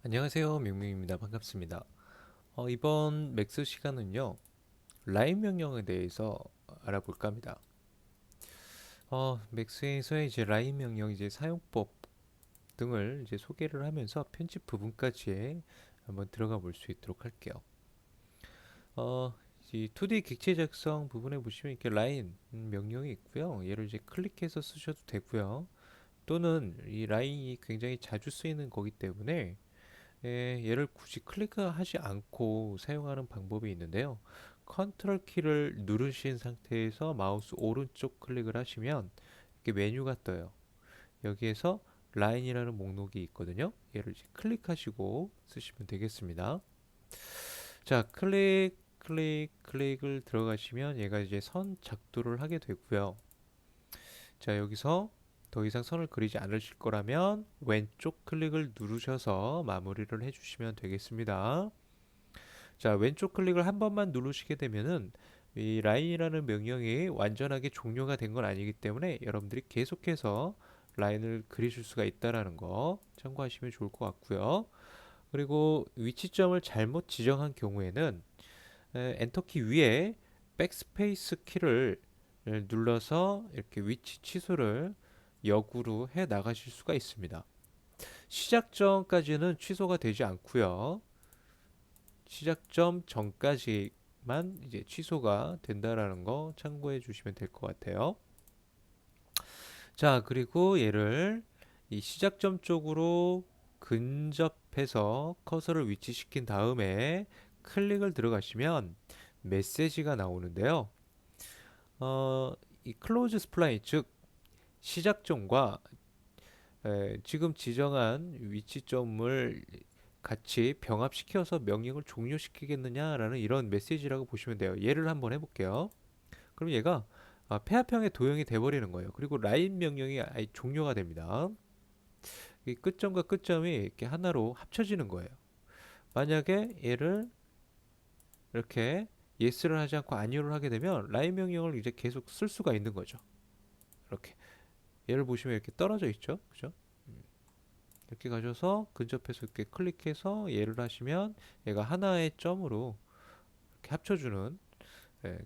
안녕하세요. 명명입니다. 반갑습니다. 이번 맥스 시간은요, 라인 명령에 대해서 알아볼까 합니다. 맥스에서의 이제 라인 명령 이제 사용법 등을 이제 소개를 하면서 편집 부분까지 한번 들어가 볼 수 있도록 할게요. 어, 이 2D 객체 작성 부분에 보시면 이렇게 라인 명령이 있고요. 얘를 이제 클릭해서 쓰셔도 되고요. 또는 이 라인이 굉장히 자주 쓰이는 거기 때문에 얘를 굳이 클릭하지 않고 사용하는 방법이 있는데요. 컨트롤 키를 누르신 상태에서 마우스 오른쪽 클릭을 하시면 이렇게 메뉴가 떠요. 여기에서 라인이라는 목록이 있거든요. 얘를 이제 클릭하시고 쓰시면 되겠습니다. 자, 클릭을 들어가시면 얘가 이제 선 작도를 하게 되고요. 자, 여기서 더 이상 선을 그리지 않으실 거라면 왼쪽 클릭을 누르셔서 마무리를 해주시면 되겠습니다. 자, 왼쪽 클릭을 한 번만 누르시게 되면은 이 라인이라는 명령이 완전하게 종료가 된 건 아니기 때문에 여러분들이 계속해서 라인을 그리실 수가 있다라는 거 참고하시면 좋을 것 같고요. 그리고 위치점을 잘못 지정한 경우에는 엔터키 위에 백스페이스 키를 눌러서 이렇게 위치 취소를 역으로 해 나가실 수가 있습니다. 시작점까지는 취소가 되지 않고요. 시작점 전까지만 이제 취소가 된다라는 거 참고해 주시면 될 것 같아요. 자, 그리고 얘를 이 시작점 쪽으로 근접해서 커서를 위치시킨 다음에 클릭을 들어가시면 메시지가 나오는데요. 이 클로즈 스플라인 즉 시작점과 지금 지정한 위치점을 같이 병합시켜서 명령을 종료시키겠느냐라는 이런 메시지라고 보시면 돼요. 예를 한번 해볼게요. 그럼 얘가 폐합형의 도형이 돼버리는 거예요. 그리고 라인 명령이 아예 종료가 됩니다. 이 끝점과 끝점이 이렇게 하나로 합쳐지는 거예요. 만약에 얘를 이렇게 yes를 하지 않고 아니오를 하게 되면 라인 명령을 이제 계속 쓸 수가 있는 거죠. 이렇게 얘를 보시면 이렇게 떨어져 있죠, 그죠? 이렇게 가셔서 근접해서 이렇게 클릭해서 얘를 하시면 얘가 하나의 점으로 이렇게 합쳐주는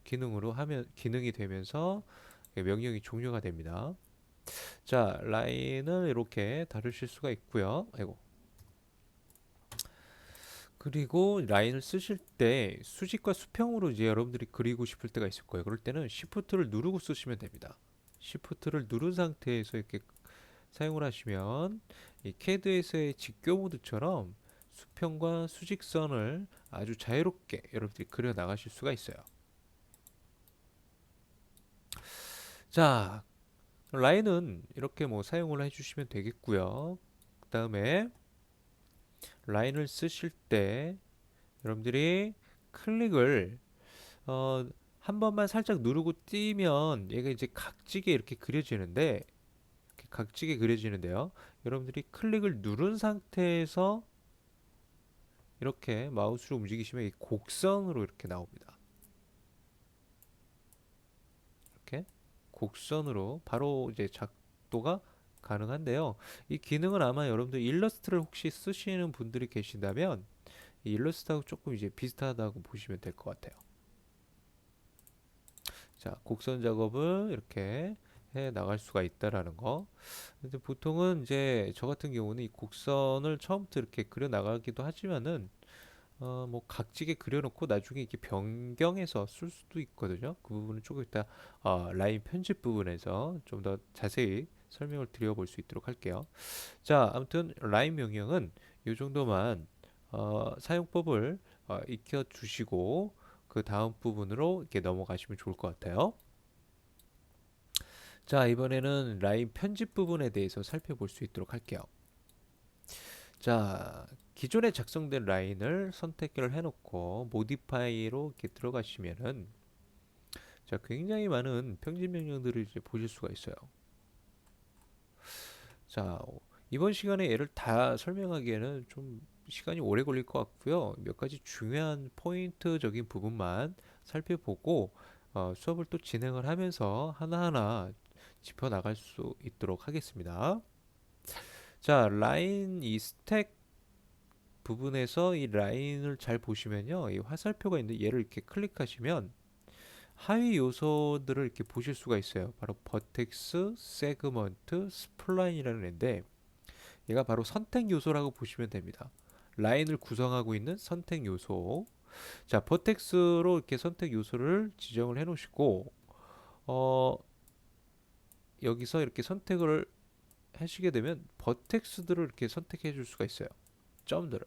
기능으로 하면 기능이 되면서 명령이 종료가 됩니다. 자, 라인을 이렇게 다루실 수가 있고요. 아이고. 그리고 라인을 쓰실 때 수직과 수평으로 이제 여러분들이 그리고 싶을 때가 있을 거예요. 그럴 때는 Shift를 누르고 쓰시면 됩니다. Shift를 누른 상태에서 이렇게 사용을 하시면 이 CAD에서의 직교 모드처럼 수평과 수직선을 아주 자유롭게 여러분들이 그려 나가실 수가 있어요. 자, 라인은 이렇게 뭐 사용을 해주시면 되겠고요. 그 다음에 라인을 쓰실 때 여러분들이 클릭을 어, 한 번만 살짝 누르고 띄면 얘가 이제 각지게 이렇게 그려지는데 이렇게 각지게 그려지는데요. 여러분들이 클릭을 누른 상태에서 이렇게 마우스를 움직이시면 이 곡선으로 이렇게 나옵니다. 이렇게 곡선으로 바로 이제 작도가 가능한데요. 이 기능은 아마 여러분들 일러스트를 혹시 쓰시는 분들이 계신다면 이 일러스트하고 조금 이제 비슷하다고 보시면 될 것 같아요. 자, 곡선 작업을 이렇게 해 나갈 수가 있다라는 거. 근데 보통은 이제 저 같은 경우는 이 곡선을 처음부터 이렇게 그려 나가기도 하지만은 뭐 각지게 그려놓고 나중에 이렇게 변경해서 쓸 수도 있거든요. 그 부분은 조금 이따 라인 편집 부분에서 좀 더 자세히 설명을 드려볼 수 있도록 할게요. 자, 아무튼 라인 명령은 이 정도만 사용법을 익혀 주시고 그 다음 부분으로 이렇게 넘어가시면 좋을 것 같아요. 자, 이번에는 라인 편집 부분에 대해서 살펴볼 수 있도록 할게요. 자, 기존에 작성된 라인을 선택을 해놓고 모디파이로 이렇게 들어가시면은 자, 굉장히 많은 편집 명령들을 이제 보실 수가 있어요. 자, 이번 시간에 얘를 다 설명하기에는 좀 시간이 오래 걸릴 것 같고요. 몇 가지 중요한 포인트적인 부분만 살펴보고 수업을 또 진행을 하면서 하나하나 짚어 나갈 수 있도록 하겠습니다. 자, 라인 이 스택 부분에서 이 라인을 잘 보시면요. 이 화살표가 있는데 얘를 이렇게 클릭하시면 하위 요소들을 이렇게 보실 수가 있어요. 바로 버텍스, 세그먼트, 스플라인이라는 애인데 얘가 바로 선택 요소라고 보시면 됩니다. 라인을 구성하고 있는 선택 요소. 자, 버텍스로 이렇게 선택 요소를 지정을 해 놓으시고 어, 여기서 이렇게 선택을 하시게 되면 버텍스들을 이렇게 선택해 줄 수가 있어요. 점들을.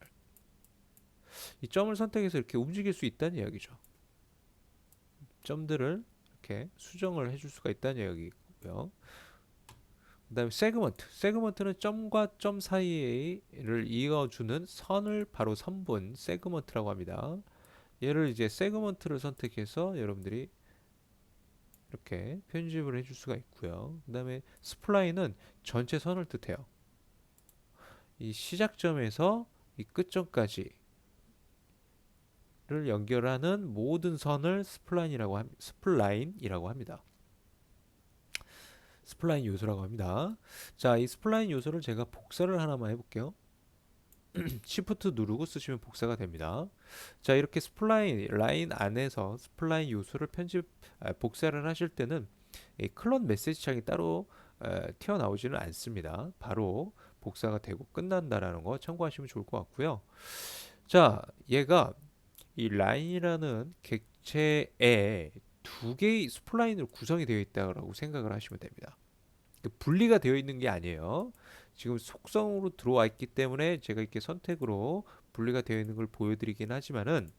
이 점을 선택해서 이렇게 움직일 수 있다는 이야기죠. 점들을 이렇게 수정을 해줄 수가 있다는 이야기고요. 그 다음에 세그먼트. 세그먼트는 점과 점 사이를 이어주는 선을 바로 선분, 세그먼트라고 합니다. 얘를 이제 세그먼트를 선택해서 여러분들이 이렇게 편집을 해줄 수가 있고요. 그 다음에 스플라인은 전체 선을 뜻해요. 이 시작점에서 이 끝점까지 를 연결하는 모든 선을 스플라인이라고 합니다. 스플라인 요소라고 합니다. 자, 이 스플라인 요소를 제가 복사를 하나만 해볼게요. Shift 누르고 쓰시면 복사가 됩니다. 자, 이렇게 스플라인 라인 안에서 스플라인 요소를 복사를 하실 때는 이 클론 메시지 창이 따로 튀어나오지는 않습니다. 바로 복사가 되고 끝난다라는 거 참고하시면 좋을 것 같고요. 자, 얘가 이 라인이라는 객체에 두 개의 스플라인으로 구성이 되어 있다고 생각을 하시면 됩니다. 분리가 되어 있는 게 아니에요. 지금 속성으로 들어와 있기 때문에 제가 이렇게 선택으로 분리가 되어 있는 걸 보여드리긴 하지만은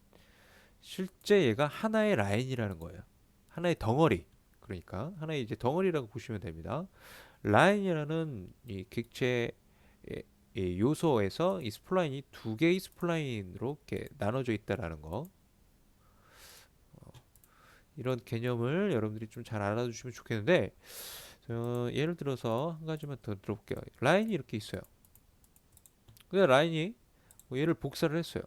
실제 얘가 하나의 라인이라는 거예요. 하나의 덩어리. 그러니까 하나의 이제 덩어리라고 보시면 됩니다. 라인이라는 이 객체의 이 요소에서 이 스플라인이 두 개의 스플라인으로 이렇게 나눠져 있다라는 거. 이런 개념을 여러분들이 좀 잘 알아두시면 좋겠는데 예를 들어서 한 가지만 더 들어볼게요. 라인이 이렇게 있어요. 근데 라인이 뭐 얘를 복사를 했어요.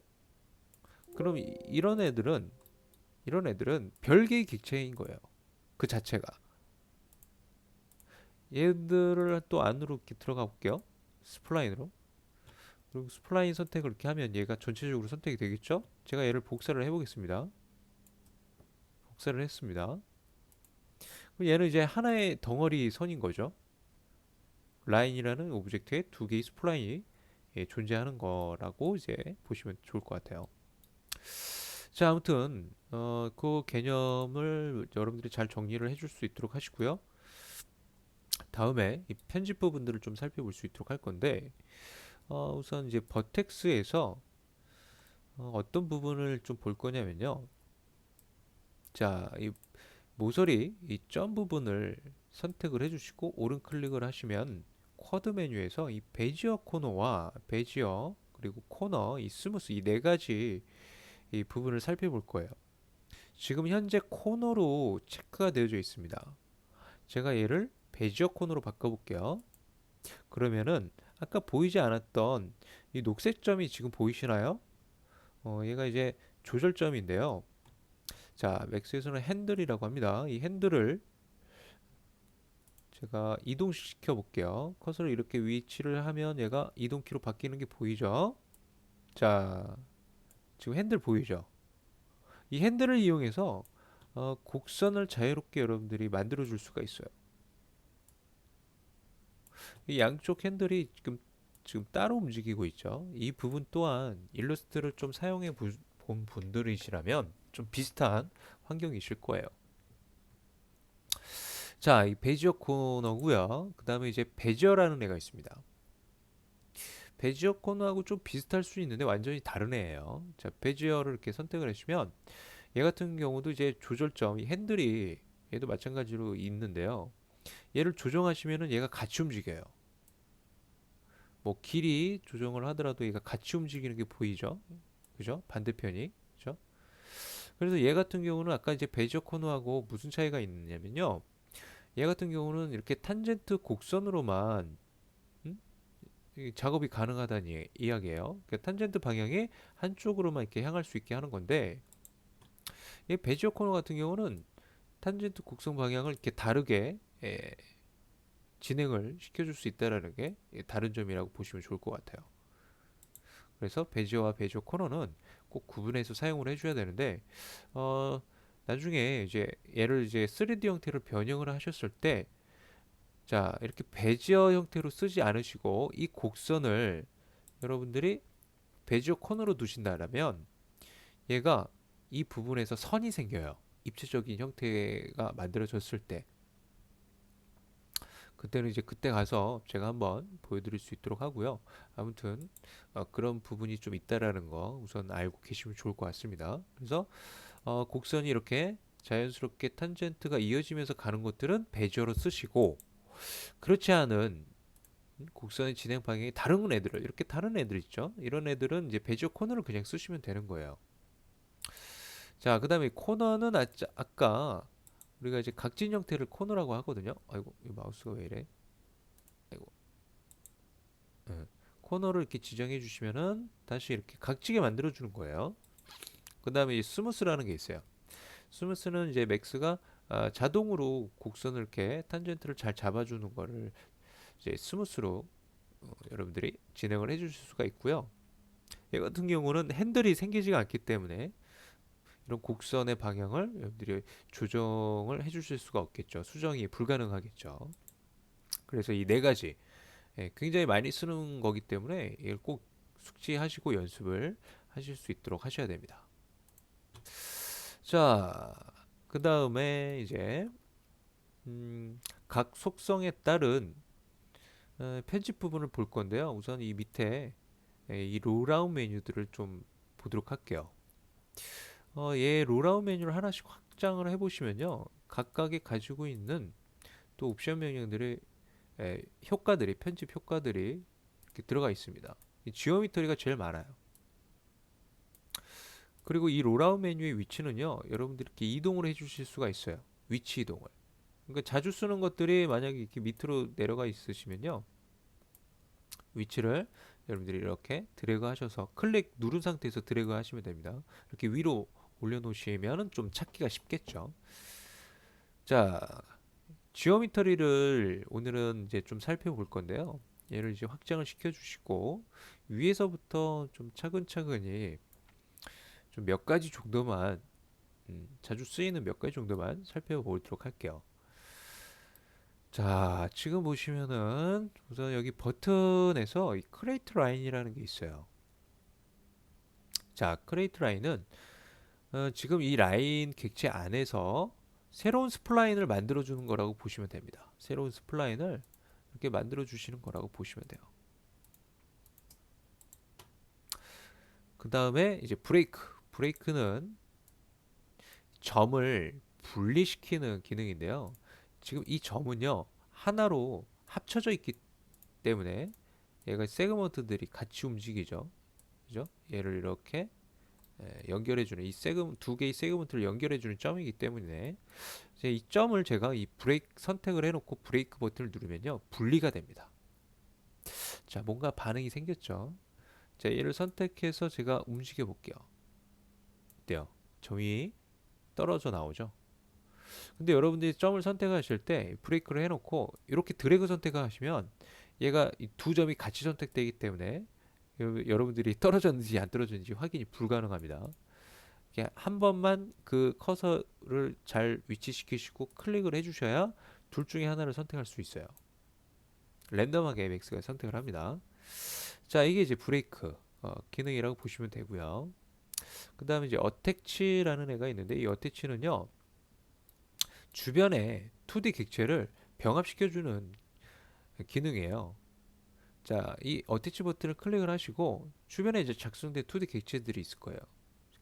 그럼 이런 애들은 별개의 객체인 거예요. 그 자체가. 얘들을 또 안으로 이렇게 들어가 볼게요. 스플라인으로. 그리고 스플라인 선택을 이렇게 하면 얘가 전체적으로 선택이 되겠죠? 제가 얘를 복사를 해보겠습니다. 복사를 했습니다. 그럼 얘는 이제 하나의 덩어리 선인 거죠. 라인이라는 오브젝트에 두 개의 스플라인이 존재하는 거라고 이제 보시면 좋을 것 같아요. 자, 아무튼 그 개념을 여러분들이 잘 정리를 해줄 수 있도록 하시고요. 다음에 이 편집 부분들을 좀 살펴볼 수 있도록 할 건데 우선 이제 버텍스에서 어떤 부분을 좀 볼 거냐면요. 자, 이 모서리 이 점 부분을 선택을 해주시고 오른 클릭을 하시면 쿼드 메뉴에서 이 베지어 코너와 베지어 그리고 코너 이 스무스 이 네 가지 이 부분을 살펴볼 거예요. 지금 현재 코너로 체크가 되어져 있습니다. 제가 얘를 베지어 코너로 바꿔볼게요. 그러면은 아까 보이지 않았던 이 녹색 점이 지금 보이시나요? 얘가 이제 조절점인데요. 자, 맥스에서는 핸들이라고 합니다. 이 핸들을 제가 이동시켜 볼게요. 커서를 이렇게 위치를 하면 얘가 이동키로 바뀌는 게 보이죠? 자, 지금 핸들 보이죠? 이 핸들을 이용해서 곡선을 자유롭게 여러분들이 만들어 줄 수가 있어요. 이 양쪽 핸들이 지금 따로 움직이고 있죠. 이 부분 또한 일러스트를 좀 사용해 본 분들이시라면 좀 비슷한 환경이실 거예요. 자, 이 베지어 코너고요. 그 다음에 이제 베지어라는 애가 있습니다. 베지어 코너하고 좀 비슷할 수 있는데 완전히 다른 애예요. 자, 베지어를 이렇게 선택을 해주시면 얘 같은 경우도 이제 조절점, 이 핸들이 얘도 마찬가지로 있는데요. 얘를 조정하시면은 얘가 같이 움직여요. 뭐 길이 조정을 하더라도 얘가 같이 움직이는 게 보이죠? 그죠? 반대편이. 그죠? 그래서 얘 같은 경우는 아까 이제 베지어 코너하고 무슨 차이가 있느냐면요. 얘 같은 경우는 이렇게 탄젠트 곡선으로만 이 작업이 가능하다는 이야기예요. 그러니까 탄젠트 방향의 한쪽으로만 이렇게 향할 수 있게 하는 건데 이 베지어 코너 같은 경우는 탄젠트 곡선 방향을 이렇게 다르게 진행을 시켜줄 수 있다라는 게 다른 점이라고 보시면 좋을 것 같아요. 그래서 베지어와 베지어 코너는 꼭 구분해서 사용을 해줘야 되는데 어, 나중에 이제 얘를 이제 3D 형태로 변형을 하셨을 때 자, 이렇게 베지어 형태로 쓰지 않으시고 이 곡선을 여러분들이 베지어 코너로 두신다면 얘가 이 부분에서 선이 생겨요. 입체적인 형태가 만들어졌을 때 그때는 이제 그때 가서 제가 한번 보여드릴 수 있도록 하고요. 아무튼 그런 부분이 좀 있다라는 거 우선 알고 계시면 좋을 것 같습니다. 그래서 곡선이 이렇게 자연스럽게 탄젠트가 이어지면서 가는 것들은 베지어로 쓰시고 그렇지 않은 곡선의 진행 방향이 다른 애들을 이렇게 다른 애들 있죠. 이런 애들은 이제 베지어 코너를 그냥 쓰시면 되는 거예요. 자, 그다음에 코너는 아까 우리가 이제 각진 형태를 코너라고 하거든요. 아이고, 이 마우스가 왜 이래? 아이고. 예. 코너를 이렇게 지정해 주시면은 다시 이렇게 각지게 만들어 주는 거예요. 그다음에 이 스무스라는 게 있어요. 스무스는 이제 맥스가 자동으로 곡선을 이렇게 탄젠트를 잘 잡아주는 거를 이제 스무스로 여러분들이 진행을 해주실 수가 있고요. 얘 같은 경우는 핸들이 생기지가 않기 때문에 이런 곡선의 방향을 여러분들이 조정을 해주실 수가 없겠죠. 수정이 불가능하겠죠. 그래서 이 네 가지 굉장히 많이 쓰는 거기 때문에 이걸 꼭 숙지하시고 연습을 하실 수 있도록 하셔야 됩니다. 자, 그 다음에 이제 각 속성에 따른 편집 부분을 볼 건데요. 우선 이 밑에 이 롤아웃 메뉴들을 좀 보도록 할게요. 얘 롤아웃 메뉴를 하나씩 확장을 해보시면요. 각각이 가지고 있는 또 옵션 명령들의 효과들이 편집 효과들이 이렇게 들어가 있습니다. 이 지오미터리가 제일 많아요. 그리고 이 롤아웃 메뉴의 위치는요. 여러분들이 이렇게 이동을 해주실 수가 있어요. 위치 이동을. 그러니까 자주 쓰는 것들이 만약에 이렇게 밑으로 내려가 있으시면요. 위치를 여러분들이 이렇게 드래그 하셔서 클릭 누른 상태에서 드래그 하시면 됩니다. 이렇게 위로 올려놓으시면 좀 찾기가 쉽겠죠. 자, 지오미터리를 오늘은 이제 좀 살펴볼 건데요. 얘를 이제 확장을 시켜주시고 위에서부터 좀 차근차근히 좀 몇 가지 정도만 자주 쓰이는 몇 가지 정도만 살펴보도록 할게요. 자, 지금 보시면은 우선 여기 버튼에서 이 크레이트 라인이라는 게 있어요. 자, 크레이트 라인은 지금 이 라인 객체 안에서 새로운 스플라인을 만들어 주는 거라고 보시면 됩니다. 새로운 스플라인을 이렇게 만들어 주시는 거라고 보시면 돼요. 그 다음에 이제 브레이크. 브레이크는 점을 분리시키는 기능인데요. 지금 이 점은요, 하나로 합쳐져 있기 때문에 얘가 세그먼트들이 같이 움직이죠. 그죠? 얘를 이렇게 연결해주는 두 개의 세그먼트를 연결해주는 점이기 때문에 이제 이 점을 제가 이 브레이크 선택을 해놓고 브레이크 버튼을 누르면요 분리가 됩니다. 자, 뭔가 반응이 생겼죠. 자, 얘를 선택해서 제가 움직여 볼게요. 어때요? 점이 떨어져 나오죠. 근데 여러분들이 점을 선택하실 때 브레이크를 해놓고 이렇게 드래그 선택하시면 얘가 이 두 점이 같이 선택되기 때문에 여러분들이 떨어졌는지 안 떨어졌는지 확인이 불가능합니다. 한 번만 그 커서를 잘 위치시키시고 클릭을 해주셔야 둘 중에 하나를 선택할 수 있어요. 랜덤하게 MX가 선택을 합니다. 자, 이게 이제 브레이크 기능이라고 보시면 되고요. 그 다음에 이제 어택치라는 애가 있는데 이 어택치는요 주변에 2D 객체를 병합시켜주는 기능이에요. 자, 이 어택치 버튼을 클릭을 하시고 주변에 이제 작성된 2D 객체들이 있을 거예요.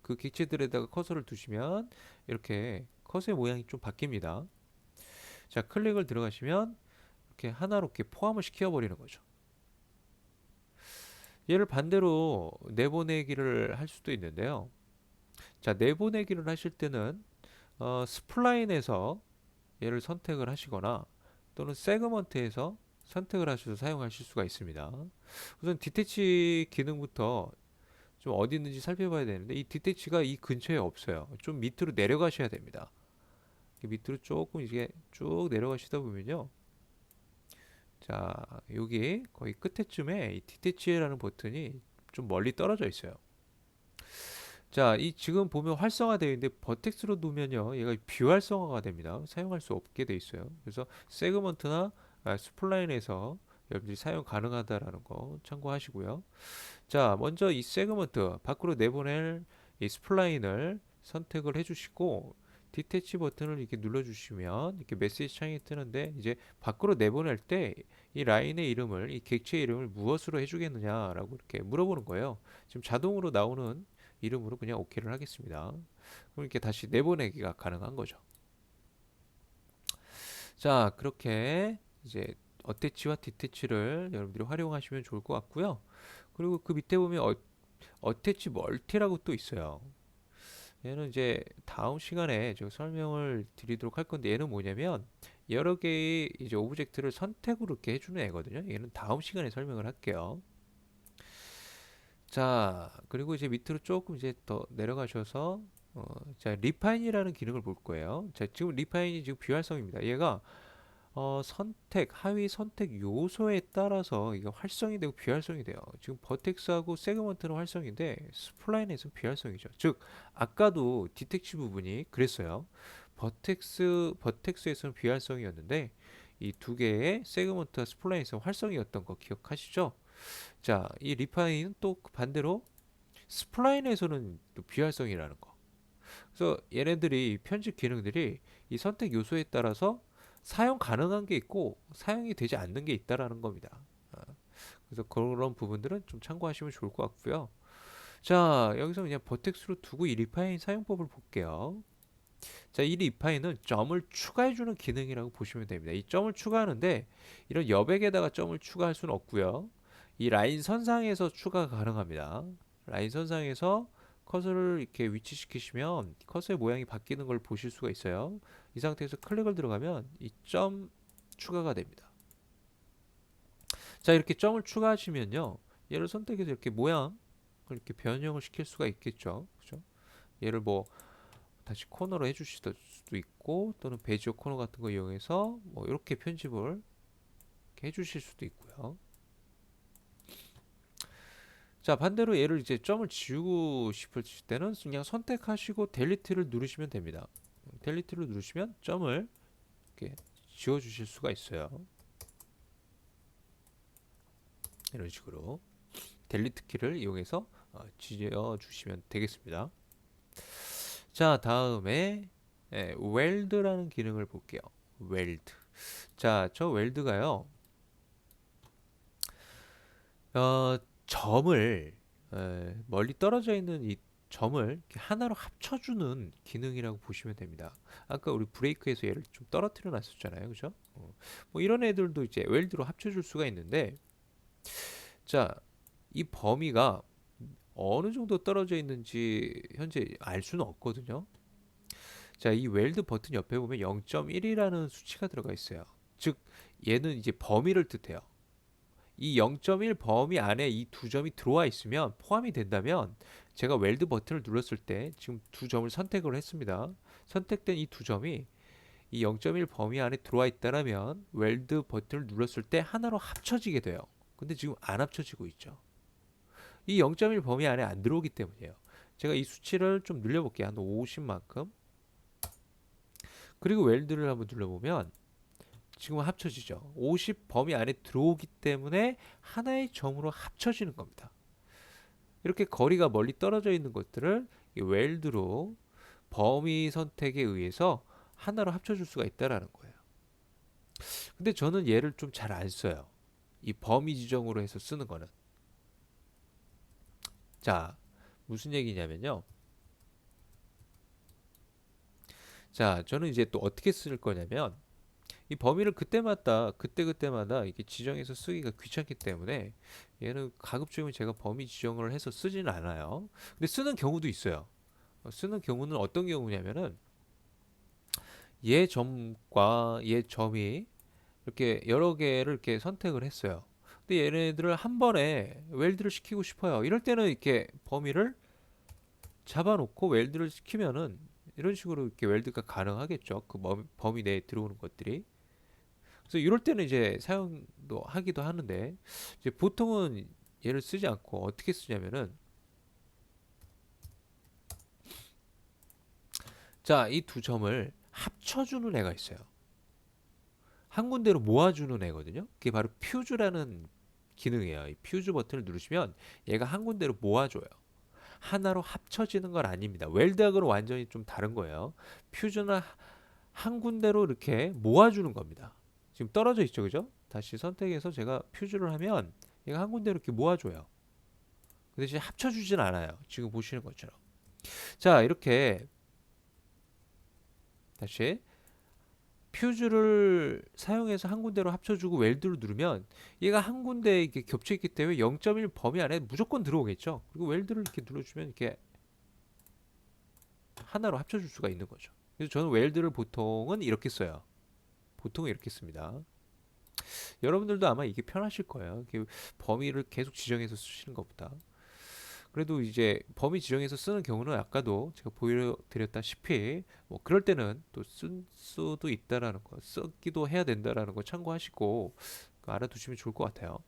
그 객체들에다가 커서를 두시면 이렇게 커서의 모양이 좀 바뀝니다. 자, 클릭을 들어가시면 이렇게 하나로 이렇게 포함을 시켜버리는 거죠. 얘를 반대로 내보내기를 할 수도 있는데요. 자, 내보내기를 하실 때는 스플라인에서 얘를 선택을 하시거나 또는 세그먼트에서 선택을 하셔서 사용하실 수가 있습니다. 우선 디태치 기능부터 좀 어디 있는지 살펴봐야 되는데 이 디태치가 이 근처에 없어요. 좀 밑으로 내려가셔야 됩니다. 밑으로 조금 이제 쭉 내려가시다 보면요. 자, 여기 거의 끝에쯤에 이 디태치라는 버튼이 좀 멀리 떨어져 있어요. 자, 이 지금 보면 활성화되어 있는데 버텍스로 두면요, 얘가 비활성화가 됩니다. 사용할 수 없게 돼 있어요. 그래서 세그먼트나 스플라인에서 여러분들이 사용 가능하다라는 거 참고하시고요. 자, 먼저 이 세그먼트 밖으로 내보낼 이 스플라인을 선택을 해주시고 디태치 버튼을 이렇게 눌러주시면 이렇게 메시지 창이 뜨는데 이제 밖으로 내보낼 때 이 라인의 이름을 이 객체의 이름을 무엇으로 해주겠느냐라고 이렇게 물어보는 거예요. 지금 자동으로 나오는 이름으로 그냥 오케이를 하겠습니다. 그럼 이렇게 다시 내보내기가 가능한 거죠. 자, 그렇게 이제 어태치와 디태치를 여러분들이 활용하시면 좋을 것 같고요. 그리고 그 밑에 보면 어태치 멀티라고 또 있어요. 얘는 이제 다음 시간에 제가 설명을 드리도록 할 건데 얘는 뭐냐면 여러 개의 이제 오브젝트를 선택으로 이렇게 해주는 애거든요. 얘는 다음 시간에 설명을 할게요. 자, 그리고 이제 밑으로 조금 이제 더 내려가셔서 자, 리파인이라는 기능을 볼 거예요. 자, 지금 리파인이 지금 비활성입니다. 얘가 선택, 하위 선택 요소에 따라서 이게 활성이 되고 비활성이 돼요. 지금 버텍스하고 세그먼트는 활성인데 스플라인에서는 비활성이죠. 즉, 아까도 디텍치 부분이 그랬어요. 버텍스에서는 비활성이었는데 이 두 개의 세그먼트와 스플라인에서 활성이었던 거 기억하시죠? 자, 이 리파인은 또 반대로 스플라인에서는 또 비활성이라는 거. 그래서 얘네들이 편집 기능들이 이 선택 요소에 따라서 사용 가능한 게 있고 사용이 되지 않는 게 있다라는 겁니다. 아, 그래서 그런 부분들은 좀 참고하시면 좋을 것 같고요. 자, 여기서 그냥 버텍스로 두고 이 리파인 사용법을 볼게요. 자, 이 리파인은 점을 추가해주는 기능이라고 보시면 됩니다. 이 점을 추가하는데 이런 여백에다가 점을 추가할 수는 없고요. 이 라인 선상에서 추가가 가능합니다. 라인 선상에서 커서를 이렇게 위치시키시면 커서의 모양이 바뀌는 걸 보실 수가 있어요. 이 상태에서 클릭을 들어가면 이 점 추가가 됩니다. 자, 이렇게 점을 추가하시면요, 얘를 선택해서 이렇게 모양을 이렇게 변형을 시킬 수가 있겠죠. 그죠? 얘를 뭐 다시 코너로 해주실 수도 있고 또는 베지어 코너 같은 거 이용해서 뭐 이렇게 편집을 이렇게 해주실 수도 있고요. 자, 반대로 얘를 이제 점을 지우고 싶을 때는 그냥 선택하시고 델리트를 누르시면 됩니다. 델리트를 누르시면 점을 이렇게 지워 주실 수가 있어요. 이런 식으로 델리트 키를 이용해서 지워 주시면 되겠습니다. 자, 다음에 웰드라는 기능을 볼게요. 웰드. 자, 저 웰드가요. 점을 멀리 떨어져 있는 이 점을 이렇게 하나로 합쳐주는 기능이라고 보시면 됩니다. 아까 우리 브레이크에서 얘를 좀 떨어뜨려 놨었잖아요, 그죠? 뭐 이런 애들도 이제 웰드로 합쳐줄 수가 있는데, 자, 이 범위가 어느 정도 떨어져 있는지 현재 알 수는 없거든요. 자, 이 웰드 버튼 옆에 보면 0.1이라는 수치가 들어가 있어요. 즉, 얘는 이제 범위를 뜻해요. 이 0.1 범위 안에 이 두 점이 들어와 있으면 포함이 된다면 제가 웰드 버튼을 눌렀을 때 지금 두 점을 선택을 했습니다. 선택된 이 두 점이 이 0.1 범위 안에 들어와 있다면 웰드 버튼을 눌렀을 때 하나로 합쳐지게 돼요. 근데 지금 안 합쳐지고 있죠. 이 0.1 범위 안에 안 들어오기 때문이에요. 제가 이 수치를 좀 늘려볼게요. 한 50만큼. 그리고 웰드를 한번 눌러보면 지금 합쳐지죠. 50 범위 안에 들어오기 때문에 하나의 점으로 합쳐지는 겁니다. 이렇게 거리가 멀리 떨어져 있는 것들을 이 웰드로 범위 선택에 의해서 하나로 합쳐줄 수가 있다라는 거예요. 근데 저는 얘를 좀 잘 안 써요. 이 범위 지정으로 해서 쓰는 거는. 자, 무슨 얘기냐면요. 자, 저는 이제 또 어떻게 쓸 거냐면 이 범위를 그때마다 이렇게 지정해서 쓰기가 귀찮기 때문에 얘는 가급적이면 제가 범위 지정을 해서 쓰지는 않아요. 근데 쓰는 경우도 있어요. 쓰는 경우는 어떤 경우냐면은 얘 점과 얘 점이 이렇게 여러 개를 이렇게 선택을 했어요. 근데 얘네들을 한 번에 웰드를 시키고 싶어요. 이럴 때는 이렇게 범위를 잡아놓고 웰드를 시키면은 이런 식으로 이렇게 웰드가 가능하겠죠. 그 범위 내에 들어오는 것들이. 그래서 이럴 때는 이제 사용도 하기도 하는데 이제 보통은 얘를 쓰지 않고 어떻게 쓰냐면은, 자, 이 두 점을 합쳐주는 애가 있어요. 한 군데로 모아주는 애거든요. 그게 바로 퓨즈라는 기능이에요. 이 퓨즈 버튼을 누르시면 얘가 한 군데로 모아줘요. 하나로 합쳐지는 건 아닙니다. 웰드하고는 완전히 좀 다른 거예요. 퓨즈는 한 군데로 이렇게 모아주는 겁니다. 지금 떨어져 있죠, 그죠? 다시 선택해서 제가 퓨즈를 하면 얘가 한 군데로 이렇게 모아줘요. 그 대신 합쳐주진 않아요. 지금 보시는 것처럼. 자, 이렇게 다시 퓨즈를 사용해서 한 군데로 합쳐주고 웰드를 누르면 얘가 한 군데에 이렇게 겹쳐 있기 때문에 0.1 범위 안에 무조건 들어오겠죠. 그리고 웰드를 이렇게 눌러주면 이렇게 하나로 합쳐줄 수가 있는 거죠. 그래서 저는 웰드를 보통은 이렇게 써요. 보통은 이렇게 씁니다. 여러분들도 아마 이게 편하실 거예요. 이렇게 범위를 계속 지정해서 쓰시는 것보다. 그래도 이제 범위 지정해서 쓰는 경우는 아까도 제가 보여드렸다시피 뭐 그럴 때는 또 쓸 수도 있다라는 거, 쓰기도 해야 된다라는 거 참고하시고 알아두시면 좋을 것 같아요.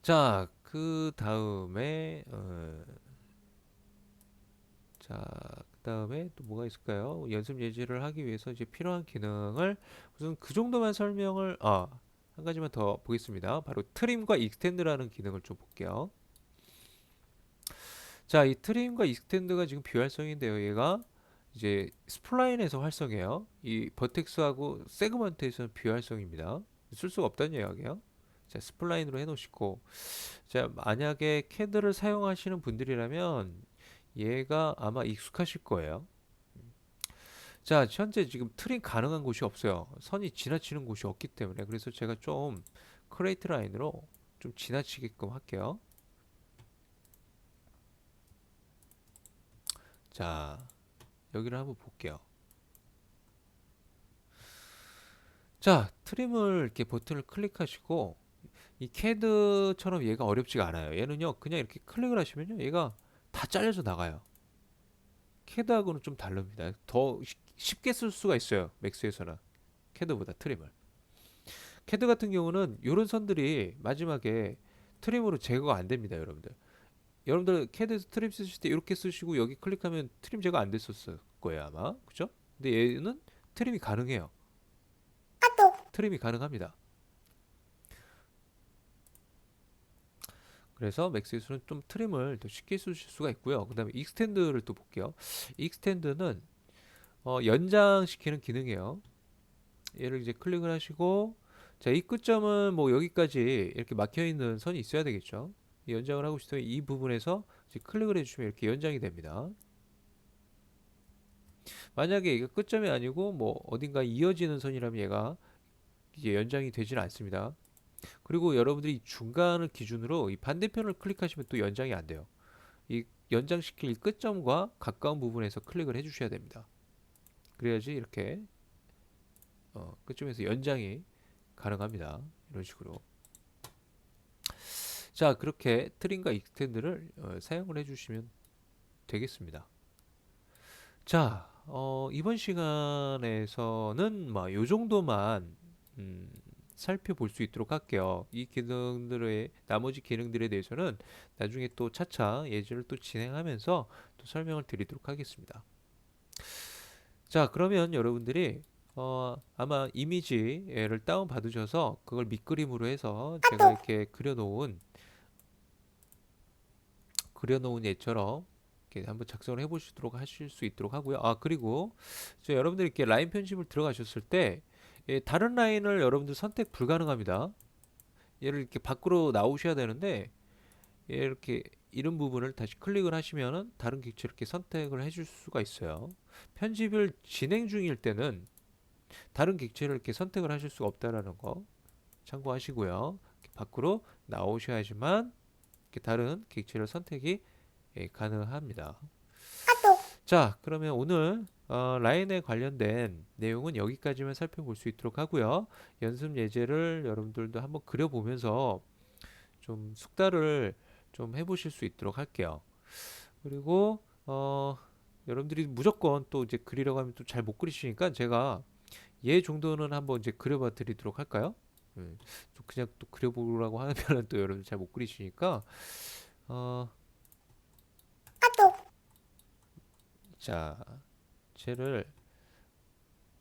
자, 그 다음에 자, 그 다음에 또 뭐가 있을까요? 연습 예제를 하기 위해서 이제 필요한 기능을 우선 그 정도만 설명을 한 가지만 더 보겠습니다. 바로 트림과 익스텐드라는 기능을 좀 볼게요. 자, 이 트림과 익스텐드가 지금 비활성인데요. 얘가 이제 스플라인에서 활성해요. 이 버텍스하고 세그먼트에서는 비활성입니다. 쓸 수가 없다는 이야기예요. 자, 스플라인으로 해놓으시고, 자, 만약에 캐드를 사용하시는 분들이라면 얘가 아마 익숙하실 거예요. 자, 현재 지금 트림 가능한 곳이 없어요. 선이 지나치는 곳이 없기 때문에. 그래서 제가 좀 크레이트 라인으로 좀 지나치게끔 할게요. 자, 여기를 한번 볼게요. 자, 트림을 이렇게 버튼을 클릭하시고 이 캐드처럼 얘가 어렵지가 않아요. 얘는요, 그냥 이렇게 클릭을 하시면요, 얘가 다 잘려서 나가요. 캐드하고는 좀 다릅니다. 더 쉽게 쓸 수가 있어요. 맥스에서는 캐드보다 트림을. 캐드 같은 경우는 이런 선들이 마지막에 트림으로 제거가 안 됩니다, 여러분들. 여러분들 캐드에서 트림 쓰실 때 이렇게 쓰시고 여기 클릭하면 트림 제거 안 됐었을 거예요, 아마. 그죠? 근데 얘는 트림이 가능해요. 트림이 가능합니다. 그래서 맥스에서는 좀 트림을 더 쉽게 쓰실 수가 있고요. 그 다음에 익스텐드를 또 볼게요. 익스텐드는 연장시키는 기능이에요. 얘를 이제 클릭을 하시고, 자, 이 끝점은 뭐 여기까지 이렇게 막혀 있는 선이 있어야 되겠죠. 연장을 하고 싶으면 이 부분에서 이제 클릭을 해주시면 이렇게 연장이 됩니다. 만약에 이게 끝점이 아니고 뭐 어딘가 이어지는 선이라면 얘가 이제 연장이 되지는 않습니다. 그리고 여러분들이 중간을 기준으로 이 반대편을 클릭하시면 또 연장이 안 돼요. 이 연장시킬 이 끝점과 가까운 부분에서 클릭을 해주셔야 됩니다. 그래야지 이렇게 끝점에서 연장이 가능합니다. 이런 식으로. 자, 그렇게 트림과 익스텐드를 사용을 해주시면 되겠습니다. 자, 이번 시간에서는 뭐 요 정도만 살펴볼 수 있도록 할게요. 이 기능들의 나머지 기능들에 대해서는 나중에 또 차차 예제를 또 진행하면서 또 설명을 드리도록 하겠습니다. 자, 그러면 여러분들이 아마 이미지를 다운 받으셔서 그걸 밑그림으로 해서 제가 이렇게 그려놓은 예처럼 이렇게 한번 작성을 해보시도록 하실 수 있도록 하고요. 그리고 여러분들이 이렇게 라인 편집을 들어가셨을 때 다른 라인을 여러분들 선택 불가능합니다. 얘를 이렇게 밖으로 나오셔야 되는데 이렇게 이런 부분을 다시 클릭을 하시면은 다른 객체를 이렇게 선택을 해줄 수가 있어요. 편집을 진행 중일 때는 다른 객체를 이렇게 선택을 하실 수가 없다라는 거 참고하시고요. 밖으로 나오셔야지만 이렇게 다른 객체를 선택이 가능합니다. 자, 그러면 오늘 라인에 관련된 내용은 여기까지만 살펴볼 수 있도록 하고요. 연습 예제를 여러분들도 한번 그려보면서 좀 숙달을 좀 해보실 수 있도록 할게요. 그리고 여러분들이 무조건 또 이제 그리려고 하면 또 잘 못 그리시니까 제가 얘 정도는 한번 이제 그려봐 드리도록 할까요? 또 그냥 또 그려보라고 하면은 또 여러분 잘 못 그리시니까 어, 자, 쟤를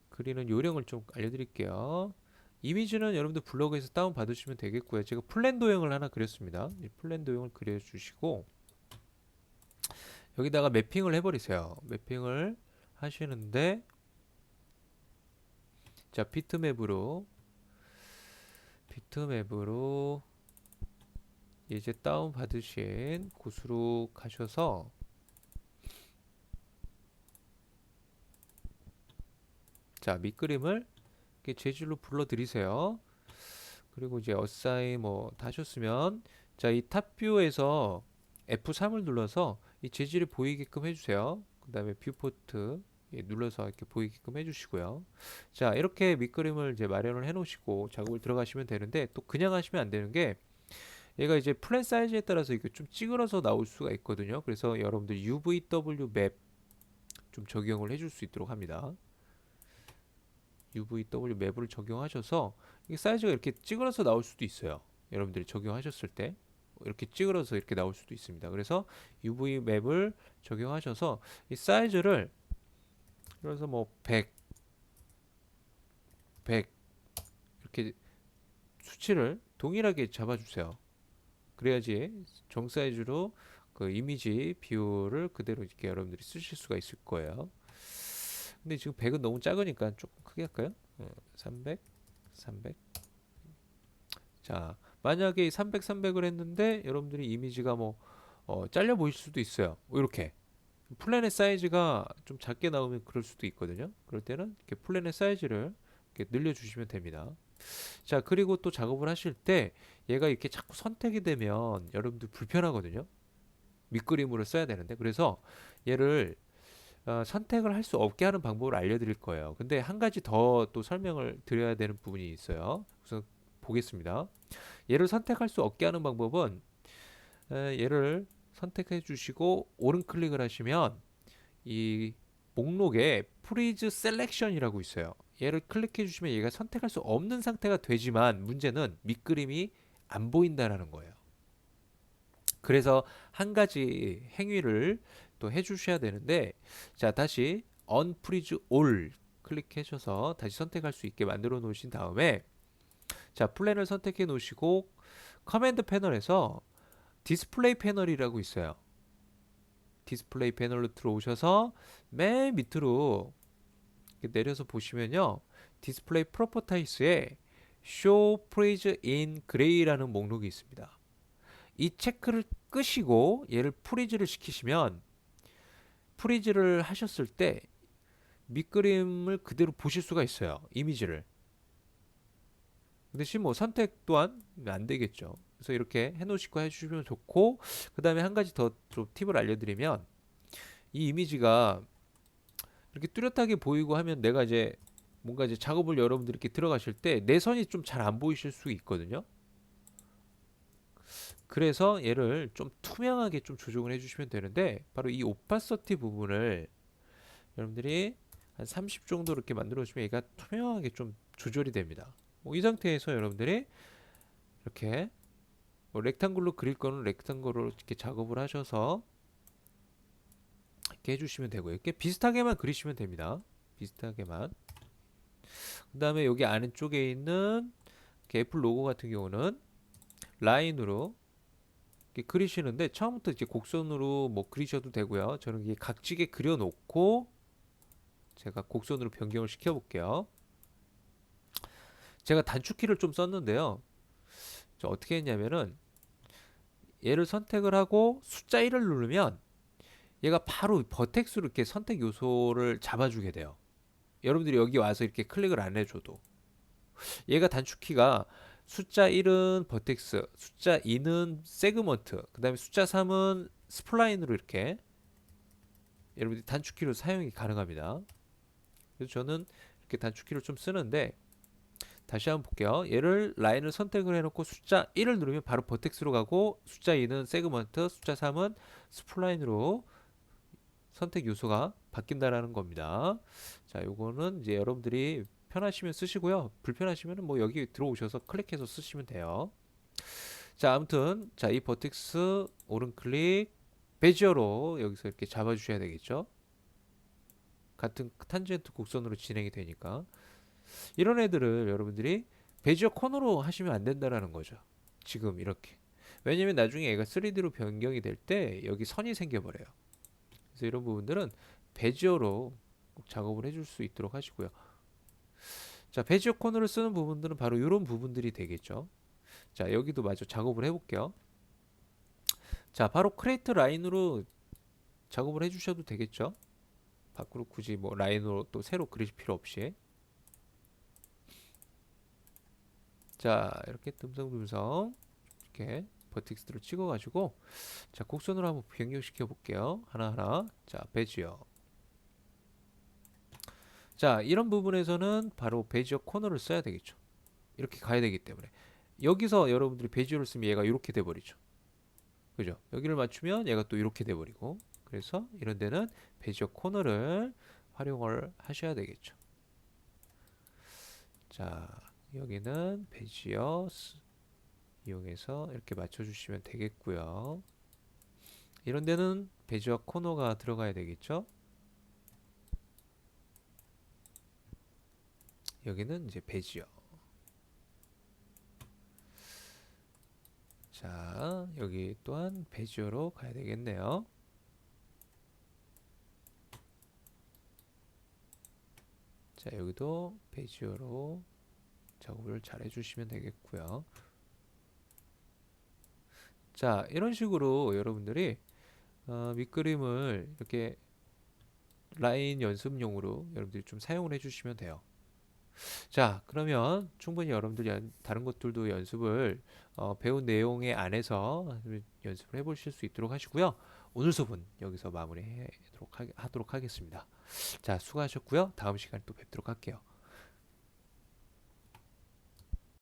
그리는 요령을 좀 알려드릴게요. 이미지는 여러분들 블로그에서 다운 받으시면 되겠고요. 제가 플랜 도형을 하나 그렸습니다. 이 플랜 도형을 그려주시고 여기다가 매핑을 해버리세요. 매핑을 하시는데 자 비트맵으로 이제 다운 받으신 곳으로 가셔서 자 밑그림을 이렇게 재질로 불러드리세요. 그리고 이제 어사인 뭐 다 하셨으면 자 이 탑뷰에서 F3을 눌러서 이 재질이 보이게끔 해주세요. 그 다음에 뷰포트 눌러서 이렇게 보이게끔 해주시고요. 자 이렇게 밑그림을 이제 마련을 해놓으시고 작업을 들어가시면 되는데 또 그냥 하시면 안 되는 게 얘가 이제 플랜 사이즈에 따라서 이게 좀 찌그러서 나올 수가 있거든요. 그래서 여러분들 UVW 맵 좀 적용을 해줄 수 있도록 합니다. UVW 맵을 적용하셔서 이게 사이즈가 이렇게 찌그러서 나올 수도 있어요. 여러분들이 적용하셨을 때 이렇게 찌그러서 이렇게 나올 수도 있습니다. 그래서 UV 맵을 적용하셔서 이 사이즈를 그래서 뭐 100 이렇게 수치를 동일하게 잡아주세요. 그래야지 정 사이즈로 그 이미지 비율을 그대로 이렇게 여러분들이 쓰실 수가 있을 거예요. 근데 지금 100은 너무 작으니까 조금 크게 할까요? 300, 300. 자, 만약에 300, 300을 했는데 여러분들이 이미지가 뭐 잘려 보일 수도 있어요. 이렇게 플랜의 사이즈가 좀 작게 나오면 그럴 수도 있거든요. 그럴 때는 이렇게 플랜의 사이즈를 이렇게 늘려주시면 됩니다. 자, 그리고 또 작업을 하실 때 얘가 이렇게 자꾸 선택이 되면 여러분들 불편하거든요. 밑그림으로 써야 되는데 그래서 얘를 선택을 할 수 없게 하는 방법을 알려드릴 거예요. 근데 한 가지 더 또 설명을 드려야 되는 부분이 있어요. 우선 보겠습니다. 얘를 선택할 수 없게 하는 방법은 얘를 선택해 주시고 오른 클릭을 하시면 이 목록에 프리즈 셀렉션이라고 있어요. 얘를 클릭해 주시면 얘가 선택할 수 없는 상태가 되지만 문제는 밑그림이 안 보인다라는 거예요. 그래서 한 가지 행위를 또 해주셔야 되는데 자 다시 Unfreeze All 클릭해 주셔서 다시 선택할 수 있게 만들어 놓으신 다음에 자 플랜을 선택해 놓으시고 커맨드 패널에서 디스플레이 패널이라고 있어요. 디스플레이 패널로 들어오셔서 맨 밑으로 내려서 보시면요 디스플레이 프로퍼타이스에 Show Freeze in Gray라는 목록이 있습니다. 이 체크를 끄시고 얘를 프리즈를 시키시면 프리즈를 하셨을 때 밑그림을 그대로 보실 수가 있어요. 이미지를. 대신 뭐 선택 또한 안 되겠죠. 그래서 이렇게 해놓으시고 해주시면 좋고 그 다음에 한 가지 더 좀 팁을 알려드리면 이 이미지가 이렇게 뚜렷하게 보이고 하면 내가 이제 뭔가 이제 작업을 여러분들이 이렇게 들어가실 때 내 선이 좀 잘 안 보이실 수 있거든요. 그래서 얘를 좀 투명하게 좀 조정을 해주시면 되는데 바로 이 오파서티 부분을 여러분들이 한 30 정도 이렇게 만들어 주시면 얘가 투명하게 좀 조절이 됩니다. 이 상태에서 여러분들이 이렇게 뭐 렉탱글로 그릴 거는 렉탱글로 이렇게 작업을 하셔서 이렇게 해주시면 되고요. 이렇게 비슷하게만 그리시면 됩니다. 비슷하게만. 그 다음에 여기 아래쪽에 있는 애플 로고 같은 경우는 라인으로 이렇게 그리시는데 처음부터 이제 곡선으로 뭐 그리셔도 되고요. 저는 이게 각지게 그려놓고 제가 곡선으로 변경을 시켜볼게요. 제가 단축키를 좀 썼는데요. 저 어떻게 했냐면은 얘를 선택을 하고 숫자 1을 누르면 얘가 바로 버텍스로 이렇게 선택 요소를 잡아주게 돼요. 여러분들이 여기 와서 이렇게 클릭을 안 해줘도 얘가 단축키가 숫자 1은 버텍스, 숫자 2는 세그먼트, 그 다음에 숫자 3은 스플라인으로 이렇게 여러분들이 단축키로 사용이 가능합니다. 그래서 저는 이렇게 단축키를 좀 쓰는데 다시 한번 볼게요. 얘를 라인을 선택을 해놓고 숫자 1을 누르면 바로 버텍스로 가고 숫자 2는 세그먼트, 숫자 3은 스플라인으로 선택 요소가 바뀐다라는 겁니다. 자, 요거는 이제 여러분들이 편하시면 쓰시고요. 불편하시면 뭐 여기 들어오셔서 클릭해서 쓰시면 돼요. 자, 아무튼 자, 이 버텍스 오른 클릭 베지어로 여기서 이렇게 잡아 주셔야 되겠죠. 같은 탄젠트 곡선으로 진행이 되니까 이런 애들을 여러분들이 베지어 코너로 하시면 안 된다라는 거죠. 지금 이렇게. 왜냐면 나중에 얘가 3D로 변경이 될 때 여기 선이 생겨버려요. 그래서 이런 부분들은 베지어로 꼭 작업을 해줄 수 있도록 하시고요. 자, 베지어 코너를 쓰는 부분들은 바로 이런 부분들이 되겠죠. 자, 여기도 마저 작업을 해볼게요. 자, 바로 크레이트 라인으로 작업을 해주셔도 되겠죠. 밖으로 굳이 뭐 라인으로 또 새로 그리실 필요 없이. 자, 이렇게 듬성듬성 이렇게 버텍스들을 찍어가지고 자, 곡선으로 한번 변경시켜 볼게요. 하나하나. 자, 베지어. 자, 이런 부분에서는 바로 베지어 코너를 써야 되겠죠. 이렇게 가야 되기 때문에 여기서 여러분들이 베지어를 쓰면 얘가 이렇게 돼버리죠. 그죠? 여기를 맞추면 얘가 또 이렇게 돼버리고 그래서 이런 데는 베지어 코너를 활용을 하셔야 되겠죠. 자, 여기는 베지어 이용해서 이렇게 맞춰주시면 되겠고요. 이런 데는 베지어 코너가 들어가야 되겠죠. 여기는 이제 베지어. 자, 여기 또한 베지어로 가야 되겠네요. 자, 여기도 베지어로 작업을 잘 해주시면 되겠고요. 자, 이런 식으로 여러분들이 밑그림을 이렇게 라인 연습용으로 여러분들이 좀 사용을 해주시면 돼요. 자, 그러면 충분히 여러분들이 다른 것들도 연습을 배운 내용에 안에서 연습을 해보실 수 있도록 하시고요. 오늘 수업은 여기서 마무리하도록 하겠습니다. 자, 수고하셨고요. 다음 시간에 또 뵙도록 할게요.